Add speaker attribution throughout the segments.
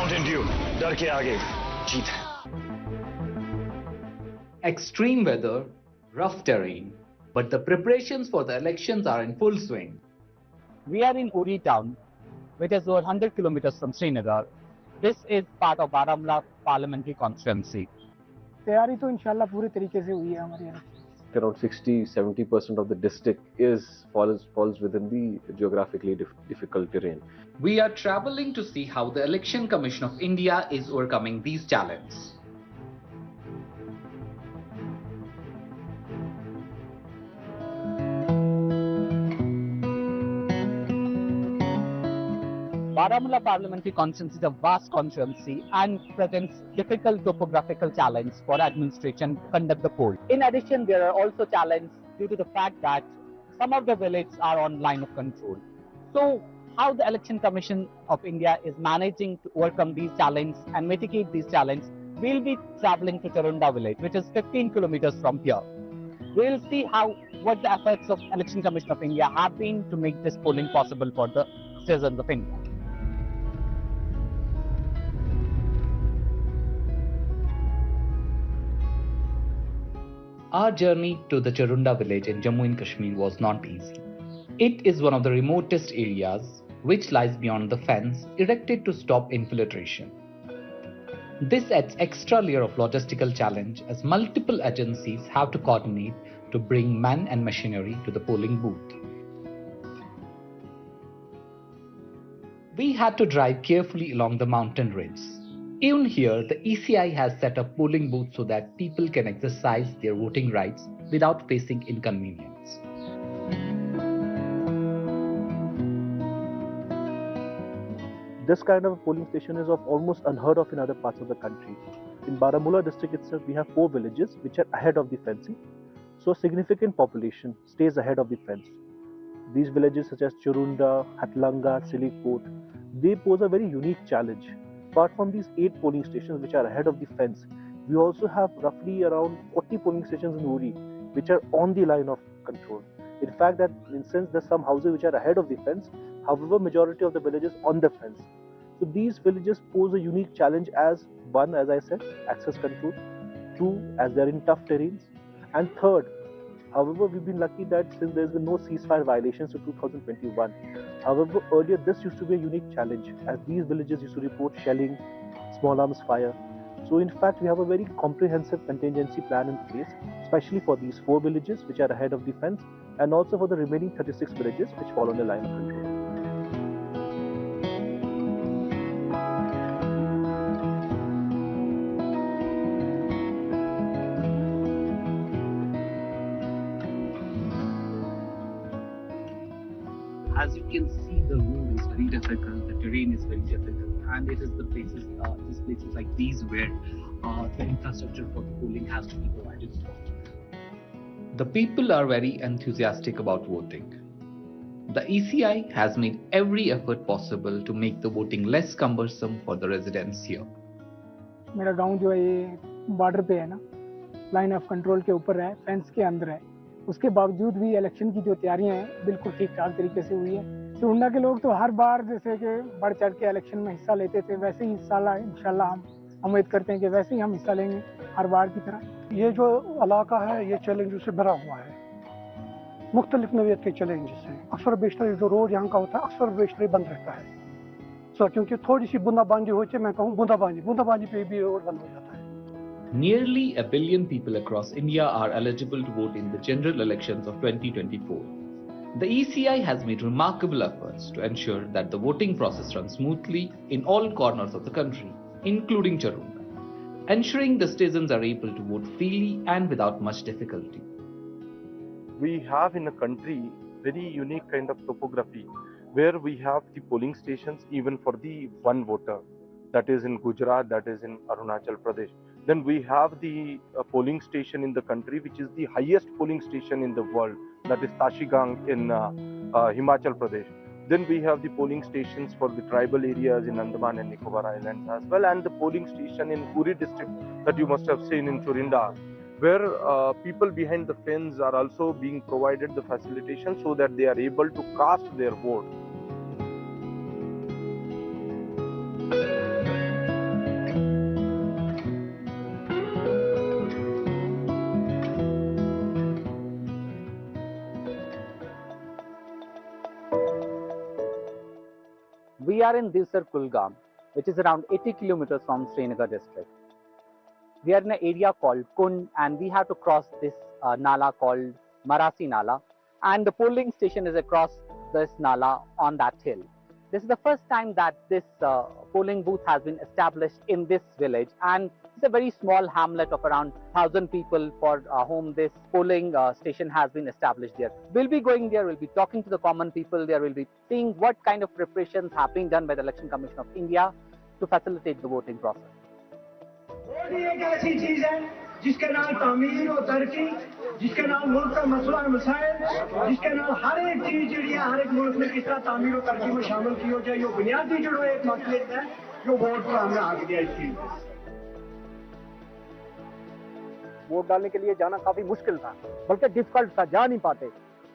Speaker 1: Mountain Dew, डर के आगे जीत है.
Speaker 2: Extreme weather, rough terrain, but the preparations for the elections are in full swing.
Speaker 3: We are in Uri town, which is over 100 kilometers from Srinagar. This is part of Baramulla parliamentary constituency.
Speaker 4: तैयारी तो इंशाल्लाह पूरे तरीके से हुई है हमारे यहाँ.
Speaker 5: Around 60-70% of the district falls within the geographically difficult terrain.
Speaker 2: We are traveling to see how the Election Commission of India is overcoming these challenges.
Speaker 3: Baramulla parliamentary constituency is a vast constituency and presents difficult topographical challenge for administration to conduct the poll. In addition, there are also challenges due to the fact that some of the villages are on line of control. So, how the Election Commission of India is managing to overcome these challenges and mitigate these challenges, we'll be traveling to Charunda village, which is 15 kilometers from here. We'll see what the efforts of Election Commission of India have been to make this polling possible for the citizens of India.
Speaker 2: Our journey to the Charunda village in Jammu and Kashmir was not easy. It is one of the remotest areas which lies beyond the fence erected to stop infiltration. This adds extra layer of logistical challenge as multiple agencies have to coordinate to bring man and machinery to the polling booth. We had to drive carefully along the mountain ridge. Even here, the ECI has set up polling booths so that people can exercise their voting rights without facing inconvenience.
Speaker 6: This kind of a polling station is almost unheard of in other parts of the country. In Baramulla district itself, we have 4 villages which are ahead of the fencing. So a significant population stays ahead of the fence. These villages such as Churunda, Hatlanga, Silikot, they pose a very unique challenge. Apart from these 8 polling stations which are ahead of the fence, we also have roughly around 40 polling stations in Uri which are on the line of control. In fact, that in sense there's some houses which are ahead of the fence, however majority of the villages on the fence. So these villages pose a unique challenge as one, as I said, access control, 2, as they're in tough terrains, and 3rd, however, we've been lucky that since there's been no ceasefire violations to 2021. However, earlier this used to be a unique challenge as these villages used to report shelling, small arms fire. So in fact, we have a very comprehensive contingency plan in place, especially for these 4 villages which are ahead of the fence and also for the remaining 36 villages which fall on the line of control.
Speaker 3: As you can see, the road is very difficult, the terrain is very difficult, and it is the places, just places like these where the infrastructure for the polling has to be provided for.
Speaker 2: The people are very enthusiastic about voting. The ECI has made every effort possible to make the voting less cumbersome for the residents here.
Speaker 4: मेरा गांव जो है ये border पे है ना, line of control के ऊपर है, फेंस के अंदर है. उसके बावजूद भी इलेक्शन की जो तैयारियां हैं बिल्कुल ठीक ठाक तरीके से हुई है. चुरुंडा के लोग तो हर बार जैसे कि बढ़ चढ़ के इलेक्शन में हिस्सा लेते थे, वैसे ही इंशाल्लाह हम उम्मीद करते हैं कि वैसे ही हम हिस्सा लेंगे हर बार की तरह.
Speaker 7: ये जो इलाका है ये चैलेंज से भरा हुआ है, मुख्तलिफ नौइयत के चैलेंजेस हैं. अक्सर बेशतर जो रोड यहाँ का होता है अक्सर बेशतर बंद रहता है. क्योंकि थोड़ी सी बूंदाबांदी होती है, मैं कहूँ बूंदाबांदी पे भी रोड बंद हो जाता है.
Speaker 2: Nearly 1 billion people across India are eligible to vote in the general elections of 2024. The ECI has made remarkable efforts to ensure that the voting process runs smoothly in all corners of the country, including Charunda, ensuring the citizens are able to vote freely and without much difficulty.
Speaker 8: We have in a country very unique kind of topography where we have the polling stations even for the one voter, that is in Gujarat, that is in Arunachal Pradesh. Then we have the polling station in the country which is the highest polling station in the world, that is Tashigang in Himachal Pradesh. Then we have the polling stations for the tribal areas in Andaman and Nicobar Islands as well, and the polling station in Uri district that you must have seen in Churinda, where people behind the fence are also being provided the facilitation so that they are able to cast their vote.
Speaker 3: We are in Divsar Kulgam, which is around 80 kilometers from Srinagar district. We are in an area called Kund, and we have to cross this nala called Marasi Nala, and the polling station is across this nala on that hill. This is the first time that this polling booth has been established in this village, and it's a very small hamlet of around 1,000 people for whom this polling station has been established there. We'll be going there, we'll be talking to the common people there, we'll be seeing what kind of preparations have been done by the Election Commission of India to facilitate the voting process.
Speaker 9: Vote एक ऐसी चीज है जिसके नाल तामीर और तरक्की, जिसके नाल मुल्क का मसला मसाइल, जिसके नाल हर एक चीज जी हर एक मुल्क में किस तरह तामीर और तरक्की में शामिल की हो जाए, ये बुनियादी जो एक मसले है जो वोट पर हमने हक दिया इस चीज।
Speaker 6: वोट डालने के लिए जाना काफी मुश्किल था, बल्कि डिफिकल्ट था, जा नहीं पाते।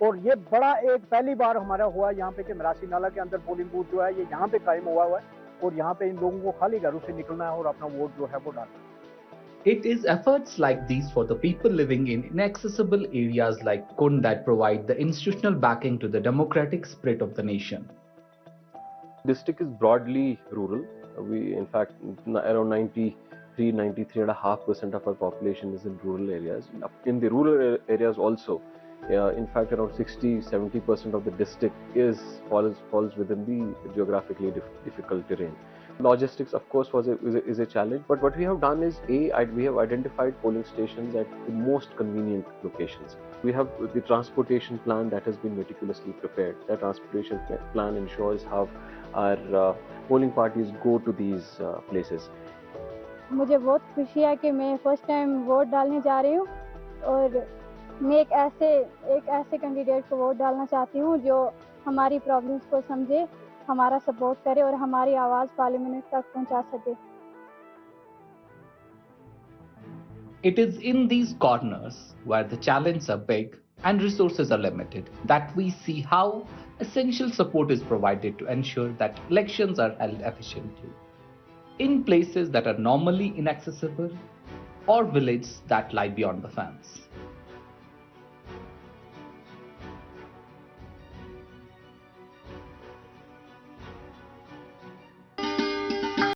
Speaker 6: और ये बड़ा एक पहली बार हमारा हुआ यहाँ पे कि मरासी नाला के अंदर पोलिंग बूथ जो है ये यहाँ पे कायम हुआ है, और यहाँ पे इन लोगों को खाली घरों से निकलना है और अपना वोट जो है वो डालना है।
Speaker 2: It is efforts like these for the people living in inaccessible areas like Kund that provide the institutional backing to the democratic spirit of the nation.
Speaker 5: District is broadly rural. We, in fact, around 93.5% of our population is in rural areas. In the rural areas also, in fact, around 60-70% of the district falls within the geographically difficult terrain. Logistics, of course, is a challenge, but what we have done is we have identified polling stations at the most convenient locations. We have the transportation plan that has been meticulously prepared. That transportation plan ensures how our polling parties go to these places.
Speaker 10: मुझे बहुत खुशी है कि मैं first time vote डालने जा रही हूँ, और मैं एक ऐसे कैंडिडेट को वोट डालना चाहती हूँ जो हमारी प्रॉब्लम्स को समझे, हमारा सपोर्ट करे और हमारी आवाज़ पार्लियामेंट तक पहुंचा सके।
Speaker 2: It is in these corners where the challenges are big and resources are limited that we see how essential support is provided to ensure that elections are held efficiently. In places that are normally inaccessible or villages that lie beyond the fence.